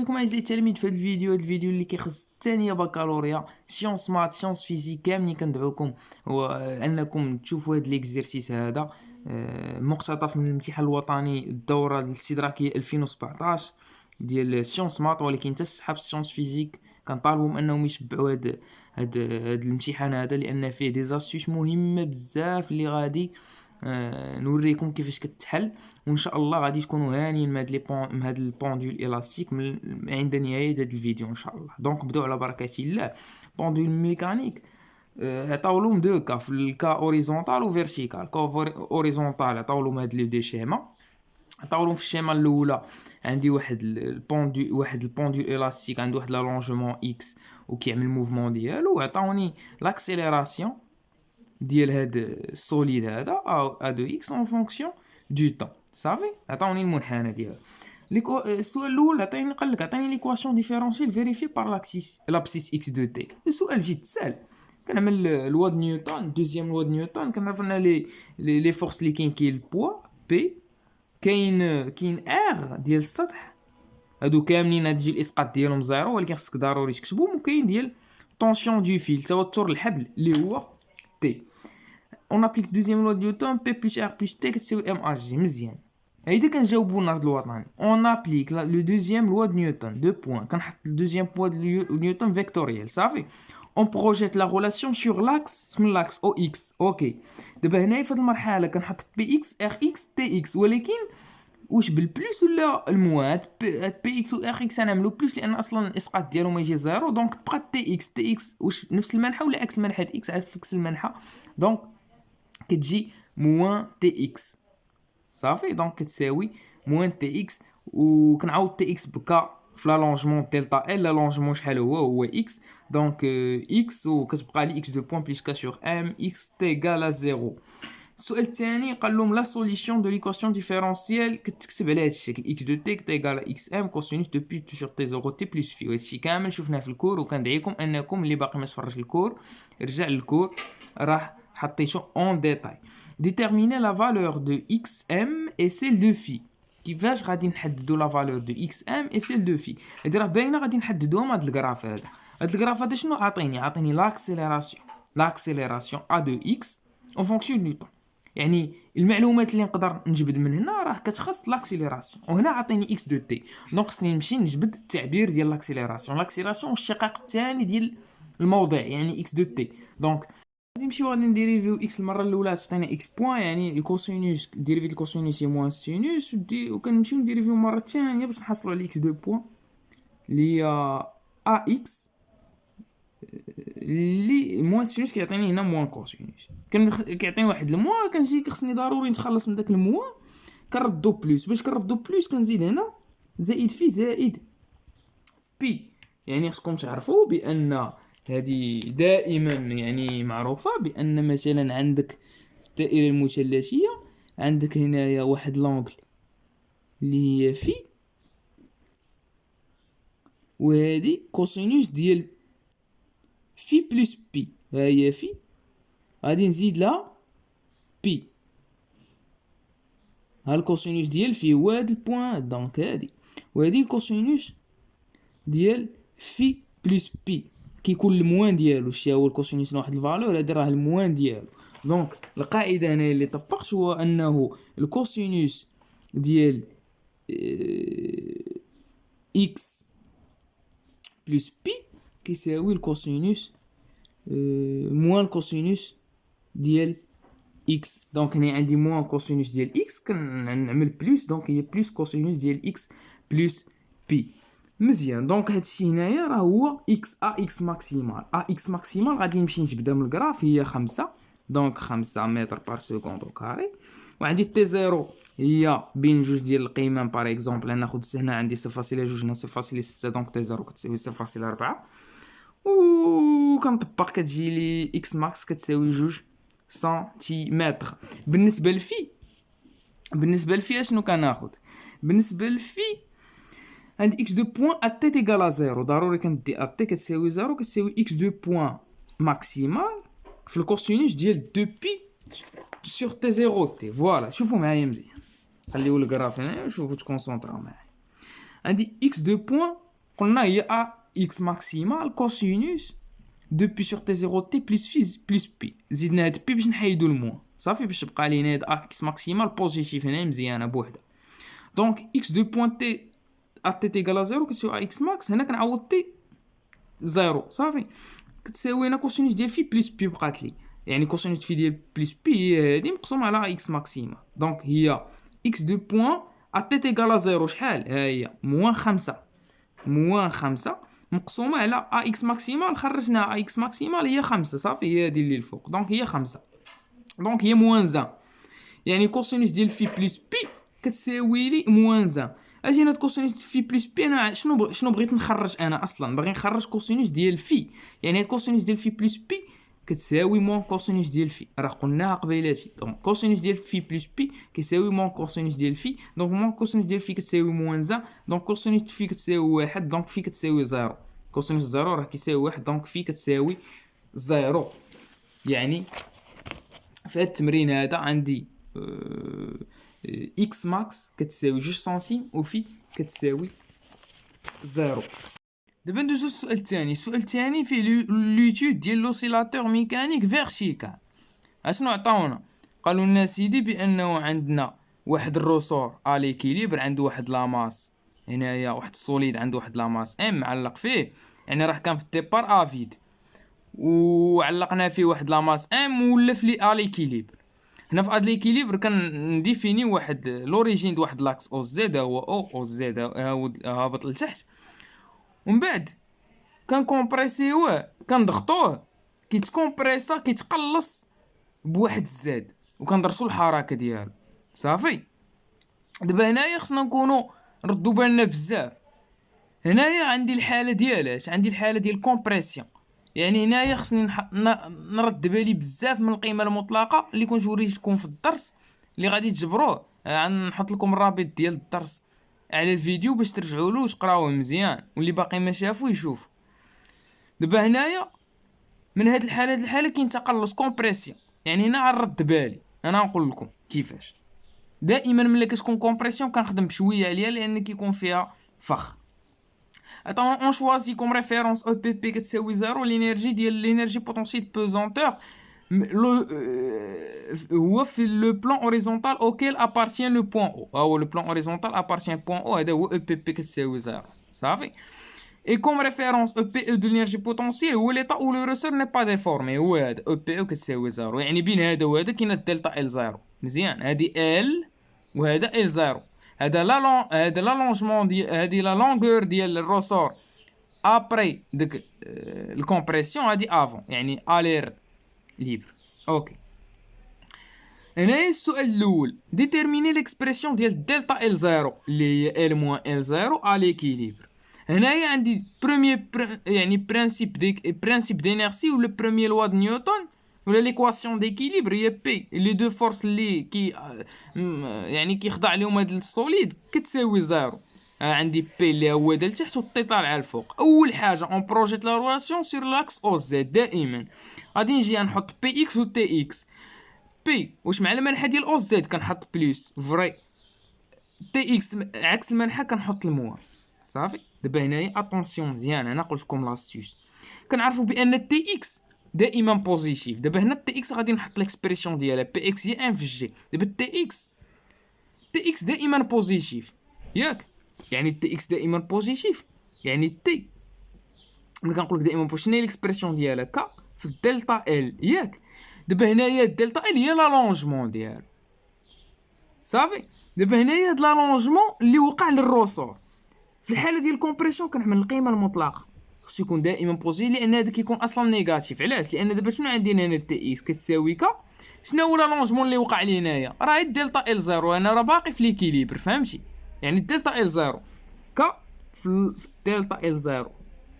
بكم اعزائي التلاميذ في هذا الفيديو اللي كيخص الثانيه بكالوريا سيونس مات سيونس فيزيك. كاملين كندعوكم هو انكم تشوفوا هذا ليكزيرسيس هذا مقتطف من الامتحان الوطني الدوره الاستدراكيه 2017 ديال سيونس مات، ولكن حتى صحاب سيونس فيزيك كنطالبهم انهم يتبعوا هاد الامتحان هذا، لان فيه دي زاستيس مهمه بزاف اللي غادي نوريكم كيفاش كتحل، وان شاء الله غادي تكونوا هانيين من هاد البوندول الاستيك عند نهايه هذا الفيديو ان شاء الله. دونك بداو على بركه الله. بوندول ميكانيك عطاو لهم دو كا، في الكا اوريزونتال و فيرتيكال. كا اوريزونتال عطاو لهم هاد لي دو شيما، عطاو لهم في الشيما الاولى عندي واحد البوندول الاستيك عنده واحد لالونجمون اكس وكيعمل موفمون ديالو، وعطاوني لاكسيليراسيون ديال هاد السوليد هذا ا دو اكس اون فونكسيون دو طون. صافي عطاوني المنحنى ديالو. السؤال الاول قال لك عطيني ليكواسيون ديفيرونسييل فيريفي بار لابسيس اكس دو تي. السؤال جد سهل، كنعمل لوا د نيوتن، دوزيام لوا د نيوتن، كنعرف ان لي فورس اللي كاين البوا بي، كاين ار ديال السطح، هادو كاملين تجي الاسقاط ديالهم زيرو، ولكن خصك ضروري تكتبهم، وكاين ديال طونسيون دو فيل توتر الحبل اللي هو تي. on applique deuxième loi de Newton, P plus R plus T كتساوي MHG. مزيان، هيدا كنجاوبو النهار الوطني. on applique le deuxième loi de Newton, deux points. كنحط le deuxième loi de Newton vectoriel. صافي on projette la relation sur l'axe، من l'axe OX. اوكي دابا هنايا في هاد المرحله كنحط PX RX TX، ولكن واش بالبلوس ولا المواد؟ بي اكس و ار اكس نعملو بلوس لان اصلا الاسقاط ديالو ما يجي زيرو، دونك تبقى تي اكس واش نفس المنحى ولا عكس منحى اكس عكس المنحى، دونك كتجي موان تي اكس. صافي دونك كتساوي موان تي اكس، وكنعاود تي اكس بكا في لالونجمون دلتا ال. لالونجمون شحال هو اكس، دونك اكس وكتبقى لي اكس دو بوين بلس كا سور ام اكس تي ايغال زيرو. السؤال الثاني قال لهم لا سوليسيون دو ليكواسيون ديفيرونسييل كتكتب على هذا الشكل: اكس دو تي كتيغال اكس ام كوسينوس دو بي سور تي زيرو تي بلس في. وهادشي كامل شفناه في الكور، وكندعيكم انكم اللي باقي ما تفرجش الكور رجع للكور، راه حطيتو اون ديتاي. ديتيرميني لا فالور دو اكس ام اي سيل دو في. كيفاش غادي نحددوا لا فالور دو اكس ام اي سيل دو في؟ هادي راه باينه غادي نحددوهم. هاد الكراف هذا شنو عاطيني لاكسيليراسيون ا دو اكس اون فونكسيون دو طون. يعني المعلومات اللي نقدر نجبد من هنا راه كتخص لاكسيليراسيون، وهنا عطيني اكس دو تي، دونك خصني نمشي نجبد التعبير ديال لاكسيليراسيون الشقيق الثاني ديال الموضع، يعني اكس دو تي. دونك غادي نمشيو غادي نديريفيو اكس المره الاولى تعطينا اكس بوين، يعني الكوسينوس ديريفي الكوسينوس هي موان السينوس، وكنمشيو نديريفيو مره الثانيه باش نحصلوا على اكس دو بوين اللي هي ا اكس اللي موان سينوس كيعطيني هنا موان كوسينوس. كيعطيني واحد الموا، كنجي خصني ضروري نتخلص من داك الموا، كنردو بلوس. باش كنردو بلوس كنزيد هنا زائد في زائد بي. يعني خصكم تعرفوا بان هذه دائما يعني معروفه، بان مثلا عندك الدائره المثلثيه عندك هنايا واحد لونغل اللي هي في، وهذه كوسينوس ديال في بلس بي، ها هي في غادي نزيد لها بي، ها الكوسينوس ديال في هو هاد البوين، دونك هادي، وهادي الكوسينوس ديال في بلس بي كيكون الموان ديالو. شتي هو الكوسينوس واحد الفالور، هادي راه الموان ديالو. دونك القاعده هنا اللي طبقت هو انه الكوسينوس ديال اكس بلس بي كيساوي الكوسينوس موان الكوسينوس ديال اكس. دونك هنا عندي موان كوسينوس ديال اكس كنعمل بلس، دونك هي بلس كوسينوس ديال اكس بلس بي. مزيان، دونك هادشي هنايا راه هو اكس اكس ماكسيمال. اكس ماكسيمال غادي نمشي نجبدها من الكراف، هي 5، دونك 5 متر بار سكوند او كاري. وعندي تي زيرو هي بين جوج ديال القيمه، باغ اكزومبل ناخذ هنا عندي 0.2 هنا 0.6، دونك تي زيرو كتساوي 0.4، وكنطبق كتجي لي اكس ماكس كتساوي 2 سنتيمتر. بالنسبه لفي اشنو كناخذ؟ بالنسبه لفي عندي اكس دو بوين ا تي تيغال زيرو، ضروري كندي ا تي كتساوي زيرو، كتساوي اكس دو بوين ماكسيمال في الكوسينوس ديال دو بي سور تي زيرو تي. فوالا شوفوا معايا مزيان، خليو الكراف هنا وشوفوا تكونسونطراو معايا. عندي اكس دو بوين قلنا هي ا اكس ماكسيمال كوسينوس دو بي سور تي زيرو تي بلس بي، زيدنا هاد بي باش نحيدو الموان صافي باش تبقى لينا هاد ا اكس ماكسيمال بوزيتيف هنا مزيانه بوحدها. دونك اكس دو بوين تي ا تي تيغال زيرو كتساوي ا اكس ماكس، هنا كنعوض تي زيرو صافي كتساوي هنا كوسينوس ديال في بلس بي بقات لي، يعني كوسينوس في ديال بلس بي هي هادي مقسومه على اكس ماكسيمال. دونك هي اكس دو بوين ا تي تيغال زيرو شحال ها هي موان خمسة، موان خمسة مقسومه على ا اكس ماكسيمال، خرجنا ا اكس ماكسيمال هي خمسة صافي هي هادي اللي الفوق. دونك هي خمسة، دونك هي موان زان، يعني كوسينوس ديال في بلس بي كتساوي لي موان زان. اجي هاد كوسينوس في بلس بي انا شنو بغيت نخرج، انا اصلا باغي نخرج كوسينوس ديال في، يعني هاد كوسينوس ديال في بلس بي كتساوي موان كوسينوس ديال في، راه قلناها قبيلاتي. دونك كوسينوس ديال في بلس بي كيساوي موان كوسينوس ديال في، دونك موان كوسينوس ديال في كتساوي موان زان، دونك كوسينوس في كتساوي واحد، دونك في كتساوي زيرو. كوسينوس زيرو راه كيساوي واحد، دونك في كتساوي زيرو. يعني في هاد التمرين هذا عندي اكس ماكس كتساوي 2 سنتيم وفي كتساوي زيرو. دابا ندوزو للسؤال الثاني. السؤال الثاني فيه لوتود ديال لوسيلاتور ميكانيك فيرتيكال. اشنو عطاونا؟ قالوا لنا سيدي بانه عندنا واحد الروسور ا ليكيليبر عنده واحد لاماس، هنايا واحد السوليد عنده واحد لاماس ام معلق فيه، يعني راه كان في الديبار افيد وعلقنا فيه واحد لاماس ام ولا في لي ا ليكيليبر. هنا في هاد ليكيليبر كنديفيني واحد لوريجين د واحد لاكس او زد هو او زد هابط لتحت، ومن بعد كنكومبريسيوه كنضغطوه كيتكومبريسا كيتقلص بواحد الزاد وكندرسو الحركه ديالو صافي. دابا هنايا خصنا نكونو نردو بالنا بزاف. هنايا عندي الحاله ديالاش، عندي الحاله ديال الكومبريسيون، يعني هنايا خصني نرد بالي بزاف من القيمه المطلقه اللي كنت وريتكم في الدرس اللي غادي تجبروه. نحط لكم الرابط ديال الدرس على الفيديو باش ترجعوا له وتقراوه مزيان، واللي باقي ما شافو يشوف. دابا هنايا من هاد الحاله كاين تقلص كومبريسيون، يعني هنا غنرد بالي انا نقول لكم كيفاش. دائما ملي كتكون كومبريسيون كنخدم بشويه عليها لان كيكون فيها فخ. Attends, on choisit comme référence EPP كتساوي زيرو l'énergie ديال l'énergie potentielle de pesanteur هو في le plan horizontal auquel appartient le point O. le plan horizontal appartient au point O هذا هو EPP كتساوي زيرو صافي. Et comme référence EPE de l'énergie potentielle هو l'état où le ressort n'est pas déformé، هو هذا EPE كتساوي زيرو، يعني بين هذا وهذا كاين الدلتا ال زيرو مزيان. هذه ال وهذا ال زيرو، هذا لا لونجمون ديال هذه لا لونغور ديال الروسور ابري ديك الكومبريسيون، هذه افون يعني الير ليبر. اوكي هنايا السؤال الاول ديتيرميني ليكسبرسيون ديال دلتا ال زيرو اللي هي ال موان ال زيرو ا ليكيليبر. هنايا عندي يعني برانسيب دينيرسي ولا بروميير لوا د نيوتن ولا ليكواسيون ديكيليبر هي بي لي دو فورس اللي يعني كيخضع لهم هاد السوليد كتساوي زيرو. عندي بي اللي هو دا لتحت والطي طالعه الفوق. اول حاجه اون بروجيت لا ريلاسيون سير لاكس او زد، دائما غادي نجي نحط بي اكس و تي اكس. بي واش مع المنحى ديال او زد كنحط بلس فري، تي اكس عكس المنحى كنحط الموان صافي. دابا هنايا اتونسيون مزيان، انا قلت لكم لاستيوس كنعرفوا بان تي اكس دائما بوزيتيف. دابا هنا تي اكس غادي نحط ليكسبرسيون ديالها بي اكس هي ان في جي. دابا تي اكس دائما بوزيتيف ياك، يعني تي اكس دائما بوزيتيف يعني تي ملي كنقول لك دائما بوزيتيف شنو هي ليكسبرسيون ديالها ك في الدلتا ال ياك. دابا هنايا الدلتا ال هي لا لونجمون ديالها صافي. دابا هنايا هاد لا لونجمون اللي وقع للروسور في الحاله ديال الكومبريسيون كنعمل القيمه المطلقه خصو يكون دائما بوزيتيف لان هذا كيكون اصلا نيجاتيف. علاش؟ لان دابا شنو عندنا هنا تي اكس كتساوي ك شنو هو لا لونجمون اللي وقع لي هنايا راه الدلتا ال زيرو، انا راه باقي في ليكيليبر فهمتي، يعني الدلتا ال زيرو ك في الدلتا ال زيرو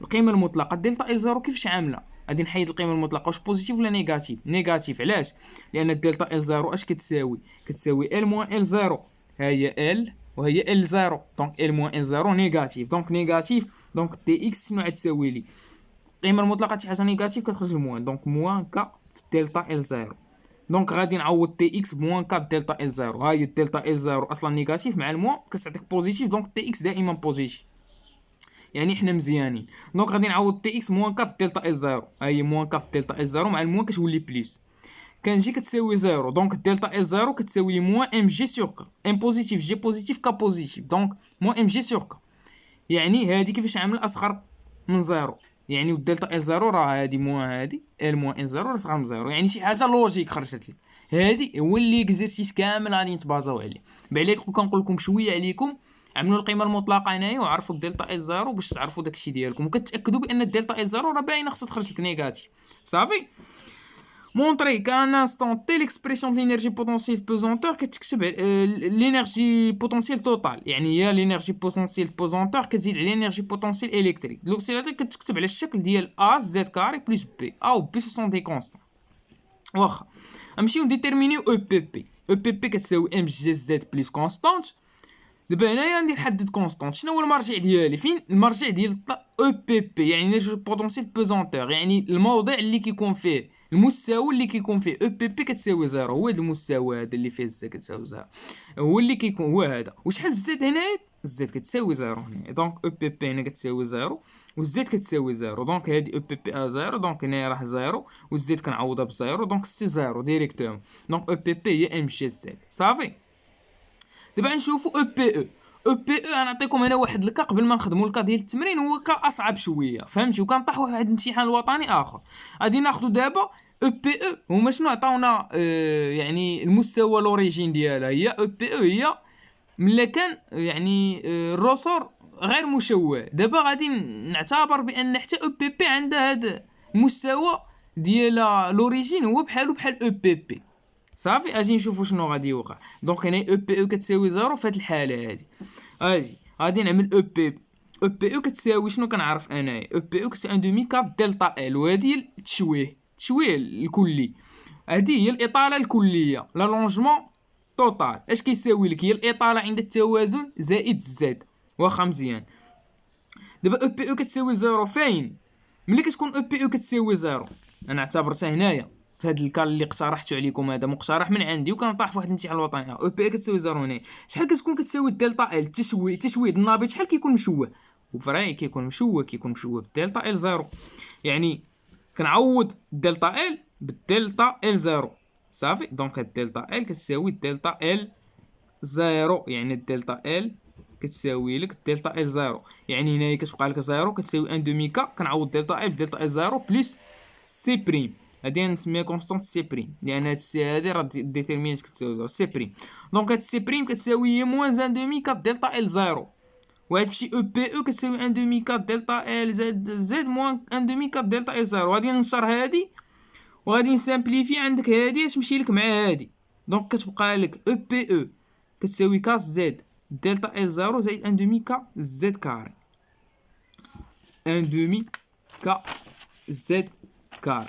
القيمه المطلقه. الدلتا ال زيرو كيفاش عامله؟ غادي نحيد القيمه المطلقه واش بوزيتيف ولا نيجاتيف؟ نيجاتيف. علاش؟ لان الدلتا ال زيرو اش كتساوي ال موان ال زيرو، ها هي ال وهي ال زيرو، دونك ال موان ال زيرو نيجاتيف، دونك نيجاتيف. دونك تي اكس شنو غتساوي لي؟ القيمه المطلقه شي حاجه نيجاتيف كتخرج الموان، دونك موان ك في الدلتا ال زيرو. دونك غادي نعوض تي اكس بموان ك دلتا ال زيرو، ها هي الدلتا ال زيرو اصلا نيجاتيف مع الموان كتعطيك بوزيتيف، دونك تي اكس دائما بوزيتيف. يعني حنا مزيانين. دونك غادي نعوض تي اكس موان كاف دلتا ال زيرو، ها هي موان كاف دلتا ال زيرو مع الموان كتولي بليس، كنجي كتساوي زيرو. دونك دلتا ال زيرو كتساوي لي موان ام جي سور كا، ام بوزيتيف جي بوزيتيف كا بوزيتيف، دونك موان ام جي سور كا. يعني هادي كيفاش عامله اصغر من زيرو، يعني دلتا ال زيرو راه هادي موان هادي ال موان ال زيرو راه صغر من زيرو، يعني شي حاجه لوجيك خرجت لي. هادي هو اللي اكزرسيس كامل غادي نتبازاو عليه. بعلاك كنقول لكم شويه عليكم عملوا القيمه المطلقه هنايا وعرفوا الدلتا ال زيرو باش تعرفوا داكشي ديالكم، وكتاكدوا بان الدلتا ال زيرو راه باينه خاصها تخرج لك نيجاتيف. صافي. Montrer qu'à un instant T, l'expression de l'énergie potentielle pesanteur كتكتب l'énergie potentielle totale، يعني هي l'énergie potentielle pesanteur كتزيد على l'énergie potentielle électrique. Donc c'est-à-dire كتكتب على الشكل ديال A Z carré plus B. A و B ce sont des constants. واخا نمشيو نديتيرمينيو EPP. EPP كتساوي mgz plus constante. دابا هنايا نحدد كونستانت. شنو هو المرجع ديالي؟ فين المرجع ديال EPP؟ يعني l'énergie potentielle pesanteur، يعني الموضع اللي كيكون فيه المستوى اللي كيكون فيه او بي بي كتساوي زيرو. هو هذا المستوى هذا اللي فيه الزد كتساوي زيرو، هو اللي كيكون هو هذا. وشحال الزد هنايا؟ الزد كتساوي زيرو هنا، دونك او بي بي هنا كتساوي زيرو والزد كتساوي زيرو. دونك هادي او بي بي ا زيرو، دونك هنايا راه زيرو والزد كنعوضها بزيرو، دونك سي زيرو ديريكتومون. دونك او بي بي هي ام جي زد. صافي. دابا نشوفو او بي او. او بي او غنعطيكم انا واحد الكا قبل ما نخدموا الكا ديال التمرين، هو كا اصعب شويه فهمتي، وكنطيحوا واحد الامتحان الوطني اخر. غادي ناخذ دابا او بي او. هما شنو عطاونا؟ يعني المستوى لوريجين ديالها هي او بي او هي ملي كان يعني الرسور غير مشوه. دابا غادي نعتبر بان حتى او بي بي عندها هذا المستوى ديال لوريجين هو بحالو بحال او بي بي. صافي. اجي نشوفوا شنو غادي يوقع. دونك هنا او بي او كتساوي زيرو في هذه الحاله هذه. غادي نعمل او بي او بي او كتساوي شنو كنعرف انايا؟ او بي او كتساوي ان دومي كاب دلتا ال، وهذه هي التشويه الكلي. هذه هي الاطاله الكليه لا لونجمون توتال. اش كيساوي لك؟ هي الاطاله عند التوازن زائد الزد. واخا مزيان. دابا او بي او كتساوي زيرو فين؟ ملي كتكون او بي او كتساوي زيرو، انا اعتبرتها هنايا في هذا الكال اللي اقترحته عليكم، هذا مقترح من عندي وكنطرح في واحد الامتحان الوطني. او بي كتساوي زيرو هنا. شحال كتكون كتساوي الدلتا ال؟ تشويه النابض شحال كيكون مشوه؟ وفراي كيكون مشوه بالدلتا ال زيرو. يعني كنعوض الدلتا ال بالدلتا ال زيرو. صافي. دونك الدلتا ال كتساوي الدلتا ال زيرو، يعني الدلتا ال كتساوي لك دلتا ال زيرو. يعني هنايا كتبقى لك زيرو كتساوي ان دومي كا، كنعوض دلتا ال بدلتا ال زيرو بلس سي بريم. هادي نسميها كونستانت سي بريم، لان هاد السي هادي راه ديتيرمينيت كتساوي زيرو سي بريم. دونك هاد السي بريم كتساوي هي موان ان دومي كا دلتا ال زيرو، وهاد بشي او بي او كتساوي ان دومي كا دلتا ال زد موان ان دومي كا دلتا ال زيرو. غادي ننشر هادي وغادي نسامبليفي. عندك هادي تمشي لك مع هادي، دونك كتبقى لك او بي او كتساوي كاس زد دلتا ال زيرو زائد ان دومي كا زد كاري، ان دومي كا زد كاري.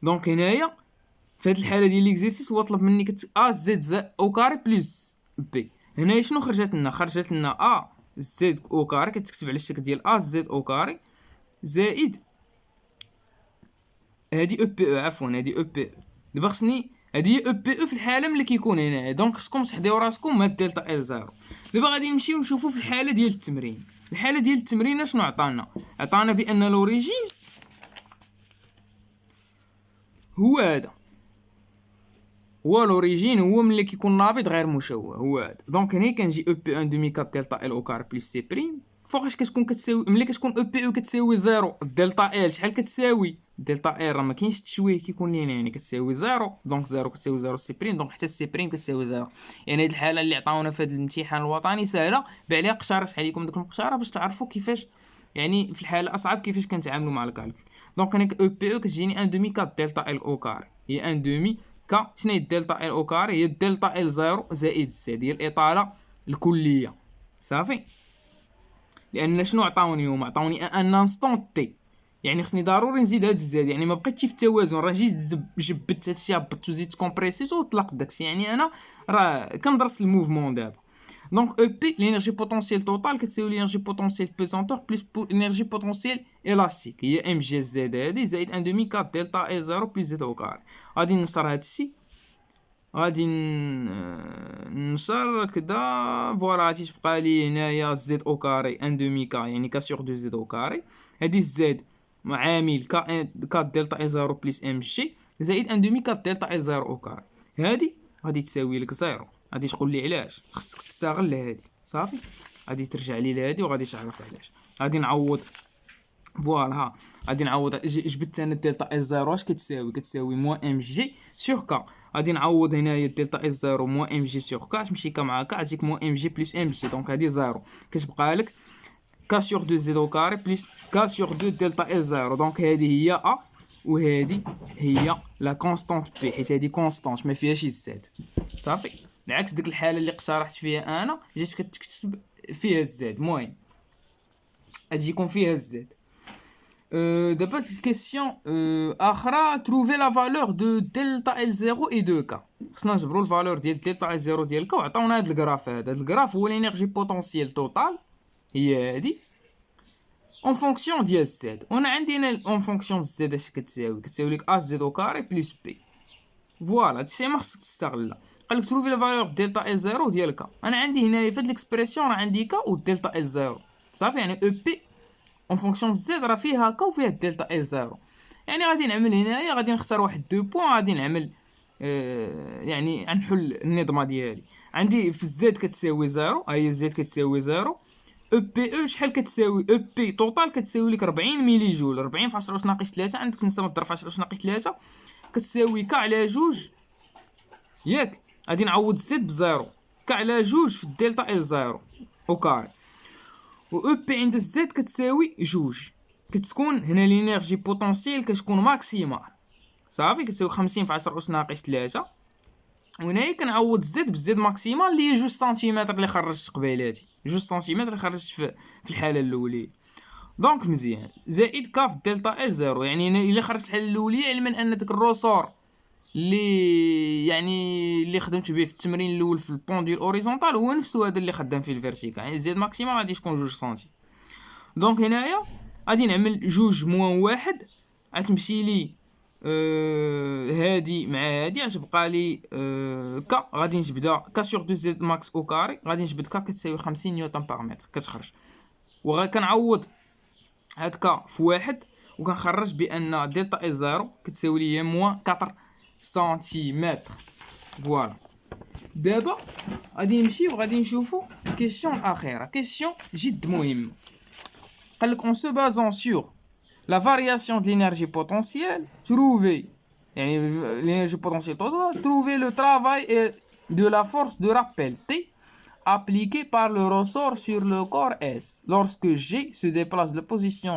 دونك هنايا في هاد الحاله ديال ليكزيرسيس هو طلب مني ا زد او كاري بلس بي. هنايا شنو خرجت لنا؟ ا زد او كاري كتكتب على الشكل ديال ا زد او كاري زائد هادي او بي او، عفوا هادي او بي او. دابا خصني هادي او بي او في الحاله ملي كيكون هنا، دونك خصكم تحضيو راسكم هاد دلتا ال زيرو. دابا غادي نمشيو نشوفو في الحاله ديال التمرين. الحاله ديال التمرين شنو عطانا بان لوريجين هو هذا، هو لوريجين هو ملي كيكون نابض غير مشوه هو هذا. دونك هنا كنجي او بي ان دومي كاب دلتا ال او كار بلس سي بريم فوقاش كتكون كتساوي ملي كتكون او بي او كتساوي زيرو. دلتا ال شحال كتساوي؟ دلتا ال راه ما كاينش التشويه كيكون لينا، يعني كتساوي زيرو. دونك زيرو كتساوي زيرو سي بريم، دونك حتى سي بريم كتساوي زيرو. يعني هاد الحاله اللي عطاونا في هاد الامتحان الوطني سهله، بعليها قشرت عليكم ديك المقشره باش تعرفوا كيفاش يعني في الحاله اصعب كيفاش كنتعاملوا مع الكالكول. دونك انا او بي او كتجيني ان دومي كاب دلتا ال او كاري هي ان دومي كا. شنو هي الدلتا ال او كاري؟ هي الدلتا ال زيرو زائد زد، هي الاطاله الكليه. صافي. لان شنو عطاوني؟ هما عطاوني ان انستون تي، يعني خصني ضروري نزيد هاد الزاد. يعني ما بقيتش في التوازن، راه جيت جبدت هادشي هبطت وزيدت كومبريسيت وطلقت داكشي. يعني انا راه كندرس الموفمون دابا. دونك او بي لينيرجي بوتونسييل توتال كتساوي لينيرجي بوتونسييل بيزونتور بلس لينيرجي بوتونسييل الاستيك هي ام جي زد هادي زائد ان دومي كاب دلتا اي زيرو بلس زد او كاري. غادي نشطر هادشي غادي نشر كدا فوالا. غادي تبقى لي هنايا زد او كاري ان دومي كا، يعني كا سور دو زد او كاري. هادي زد عامل كا دلتا اي زيرو بلس ام جي زائد ان دومي كا دلتا اي زيرو او كاري. هادي غادي تساوي لك زيرو. غادي تقول لي علاش خصك تستغل هادي. صافي غادي ترجع لي لهادي وغادي تعرف علاش. غادي نعوض فوالا. ها غادي نعوض. جبت انا دلتا اس زيرو اش كتساوي موان ام جي سور كا. غادي نعوض هنايا دلتا اس زيرو موان ام جي سور كا، تمشي كا مع كا تجيك موان ام جي بلس ام جي. دونك هادي زيرو. كتبقى لك كا سور دو زد او كاري بلس كا سور دو دلتا اس زيرو. دونك هادي هي ا وهادي هي لا كونستانت بي، حيت هادي كونستانت ما فيهاش الزاد. صافي العكس ديك الحاله اللي اقترحت فيها انا جيت كتكتب فيها الزاد. المهم غادي يكون فيها الزاد. D'abord, une question. Trouver la valeur de delta L0 et 2K. خصنا نجبروا الفالور ديال delta L0 ديال K وعطاونا هاد الجراف. هذا الجراف هو الانرجي بوتونسيال توتال هي هادي اون فونكسيون ديال زد. وانا عندي هنا اون فونكسيون زد اش كتساوي لك ا زد او كاري بلس بي. فوالا هادشي ما خصك تستغلها. قالك تروفي لا فالور دلتا L0 ديال K. انا عندي هنايا في هاد ليكسبرسيون راه عندي K و دلتا L0. صافي يعني او بي اون فونكسيون زد راه فيها كا وفيها الدلتا ال زيرو. يعني غادي نعمل هنايا غادي نختار واحد دو بوين. غادي نعمل يعني غنحل النظمه ديالي. عندي في الزد كتساوي زيرو. هي الزد كتساوي زيرو. او بي او شحال كتساوي؟ او بي توتال كتساوي لك 40 ميلي جول. 40 في 10 ناقص 3 عندك نسبه مضرب في 10 ناقص 3 كتساوي ك على جوج ياك. غادي نعوض زد بزيرو. ك على جوج في الدلتا ال زيرو او كاري. و او بي عند الزد كتساوي جوج. كتكون هنا لينيرجي بوتونسيال كتكون ماكسيمال. صافي كتساوي 50 في 10 أس ناقص 3. وهنايا كنعوض زد بالزد ماكسيمال اللي هي 2 سنتيمتر اللي خرجت قبيلاتي. 2 سنتيمتر اللي خرجت في الحاله الاوليه. دونك مزيان زائد كاف دلتا ال زيرو. يعني هنا الا خرجت الحاله الاوليه علما ان داك الروسور اللي خدمت به في التمرين الاول في البونديل اوريزونتال هو نفسه هذا اللي خدام في الفيرتيكال. يعني زد ماكسيمال غادي تكون 2 سنتي. دونك هنايا غادي نعمل جوج موان واحد. غتمشي لي هادي مع هادي غتبقى لي كا. غادي نجبدها كا سور دو زد ماكس او كاري. غادي نجبد كا كتساوي 50 نيوتن باغ متر كتخرج. وكنعوض هاد كا في واحد وكنخرج بان دلتا ال زيرو كتساوي لي موان 4 سنتيمتر. فوالا دابا غادي نمشيو وغادي نشوفو الكيسيون الاخيره. كيسيون جد مهمه. قالك en se basant sur la variation de l'énergie potentielle, trouver l'énergie potentielle totale, trouver le travail de la force de rappel T appliquée par le ressort sur le corps S lorsque G se déplace de position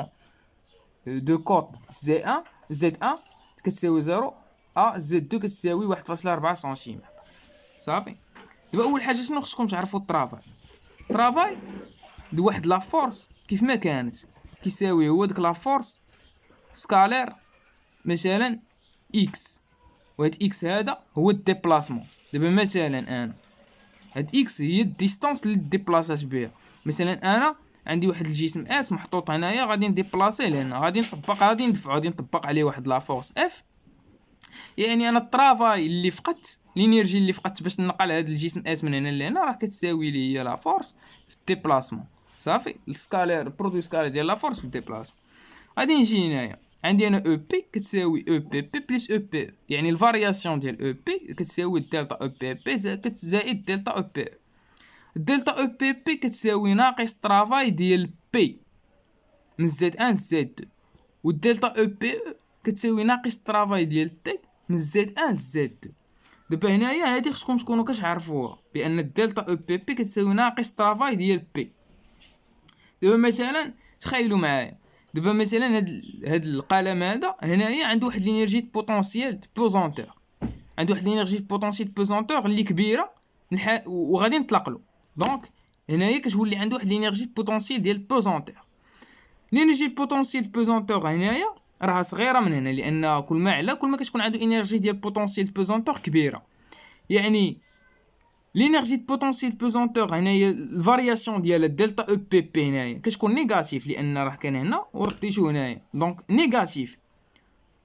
de cote Z1 كتساوي 0 à Z2 كتساوي 1.4 سنتيمتر. صافي دابا اول حاجه شنو خصكم تعرفوا؟ الترافاي د واحد لا فورس كيف ما كانت كيساوي هو ديك لا فورس سكالير مثلا اكس. وهاد اكس هذا هو الديبلاسمون. دابا مثلا انا هاد اكس هي الديستانس اللي ديبلاسات بها. مثلا انا عندي واحد الجسم اس محطوط هنايا غادي نديبلاسيه لهنا. غادي نطبق عليه واحد لا فورس اف. يعني انا الترافاي اللي فقدت الانرجي اللي فقدت باش نقل هذا الجسم اس من هنا لهنا راه كتساوي لي هي لا فورس في الديبلاسمون. صافي السكالير برودوي سكالير ديال لا فورس في الديبلاسمون. غادي نجي هنايا عندي انا او بي كتساوي او بي بي بلس او بي. يعني الفارياسيون ديال او بي كتساوي دلتا او بي بي زائد دلتا او بي. الدلتا او بي بي كتساوي ناقص ترافاي ديال بي من زد 1 زد 2. والدلتا او بي كتساوي ناقص ترافاي ديال تي من زد 1 زد 2. دابا هنايا هادي خصكم تكونوا كتعرفوها بان الدلتا او بي بي كتساوي ناقص ترافاي ديال بي. دابا مثلا تخيلوا معايا. دابا مثلا هاد القلم هذا هنايا عنده واحد لينيرجي بوتونسيال بوزونتور. عنده واحد لينيرجي بوتونسيال بوزونتور اللي كبيره وغادي نطلق له. دونك هنايا كتولي عنده واحد لينيرجي بوتونسيال ديال بوزونتور. لينيرجي بوتونسيال بوزونتور هنايا راها صغيره من هنا لان كل ما كتكون عنده انرجي ديال بوتونسيال بوزونتور كبيره. يعني لينيرجي بوتونسيال بوزونتور هنايا الفارياسيون ديال الدلتا او بي بي هنايا كتكون نيجاتيف لان راه كان هنا ورديتو هنايا. دونك نيجاتيف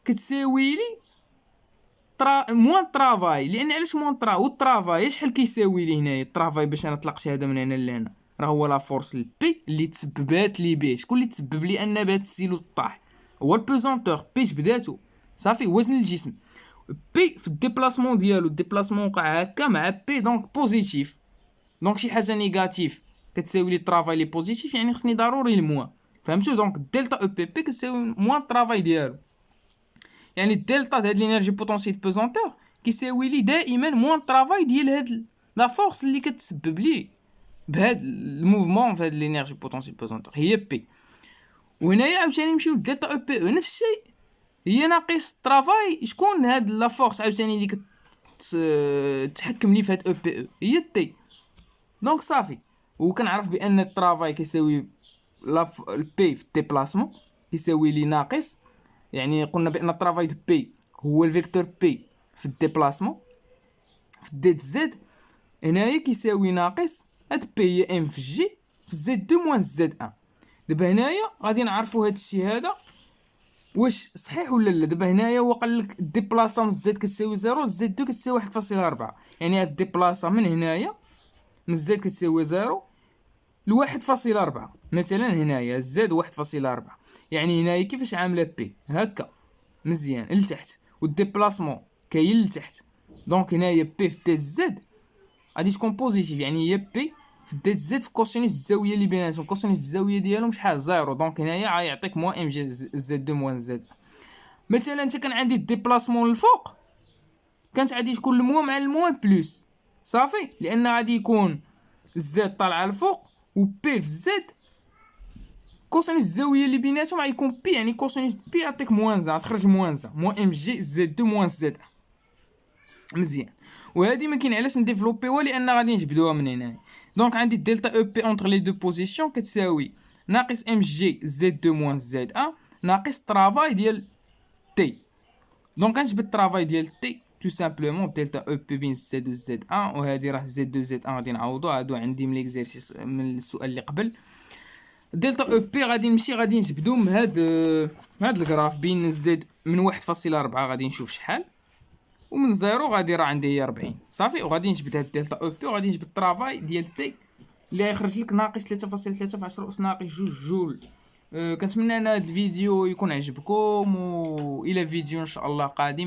كتساوي لي موان طرافاي، لان علاش موان والطرافاي شحال كيساوي لي هنايا الطرافاي باش انا نطلق شهاده من هنا لهنا؟ راه هو لا فورس البي اللي تسببات لي به. شكون اللي تسبب لي ان بهاد السيلو طاح؟ هو البيزونتور. بي بداتو صافي وزن الجسم. بي في الديبلاسمون ديالو، الديبلاسمون وقع هكا مع بي دونك بوزيتيف، دونك شي حاجه نيجاتيف كتساوي لي الطرافاي لي بوزيتيف، يعني خصني ضروري الموان. فهمتوا؟ دونك الدلتا او بي بي كتساوي موان الطرافاي ديالو، يعني الدلتا د هاد لينيرجي بوتونسييل بيزونتور كيساوي لي دائما موان الطرافاي ديال هاد لا فورس اللي كتسبب لي بهاد الموفمون في هاد لينيرجي بوتونسييل بيزونتور هي بي. وهنايا عاوتاني نمشيو للدلتا او بي او، نفس الشيء، هي ناقص الطرافاي. شكون هاد لا فورس عاوتاني اللي كتحكم لي في هاد او بي او؟ هي تي. دونك صافي، وكنعرف بان الطرافاي كيساوي البي في الديبلاسمون كيساوي لي ناقص، يعني قلنا بان الطرافاي دو بي هو الفيكتور بي في الديبلاسمون في دي زد. هنايا كيساوي ناقص هاد بي هي ام في جي في زد 2 موان زد 1. دابا هنايا غادي نعرفوا هاد الشيء هذا واش صحيح ولا لا. دابا هنايا هو قال لك الديبلاسا زد كتساوي 0، زد 2 كتساوي 1.4، يعني هاد الديبلاسا من هنايا من زد كتساوي 0 ل 1.4. مثلا هنايا زد 1.4، يعني هنايا كيفاش عامله بي هكا مزيان لتحت والديبلاسمون كاين لتحت. دونك هنايا بي في ديت زد غادي تكون بوزيتيف، يعني هي بي في ديت زد في كوسينوس الزاويه اللي بيناتهم، كوسينوس الزاويه ديالهم شحال؟ 0. دونك هنايا غيعطيك موان ام جي زد 2 موان زد. مثلا انت كان عندي الديبلاسمون الفوق كانت غادي تكون الموان مع الموان بلس صافي، لان غادي يكون زد طالعه الفوق و بي في زد كوسينوس الزاويه اللي بيناتهم غيكون بي، يعني كوسينوس بي يعطيك موان زان، تخرج موان زان موان ام جي زد 2 موان زد. مزيان. وهذه ما كاين علاش نديفلوبيوها لان غادي نجبدوها من هنا. دونك عندي الدلتا او بي اونتر لي دو بوزيسيون كتساوي ناقص ام جي زد 2 موان زد 1 ناقص الطرافاي ديال تي. دونك كنجبد الطرافاي ديال تي تو سامبلومون دلتا او بي بين زد و زد 1، وهذه راه زد 2 زد 1 غادي نعوضوها، هادو عندي من ليكزارسيس من السؤال اللي قبل. دلتا او بي غادي نمشي غادي نجبدو من هاد الكراف بين زد من 1.4 غادي نشوف شحال، ومن 0 غادي راه عندي هي 40 صافي. وغادي نجبد هاد دلتا او بي وغادي نجبد الطرافاي ديال تي اللي غيخرج لك ناقص 3.3 في 10 اس ناقص 2 جول. كنتمنى ان هاد الفيديو يكون عجبكم، والى فيديو ان شاء الله قادم.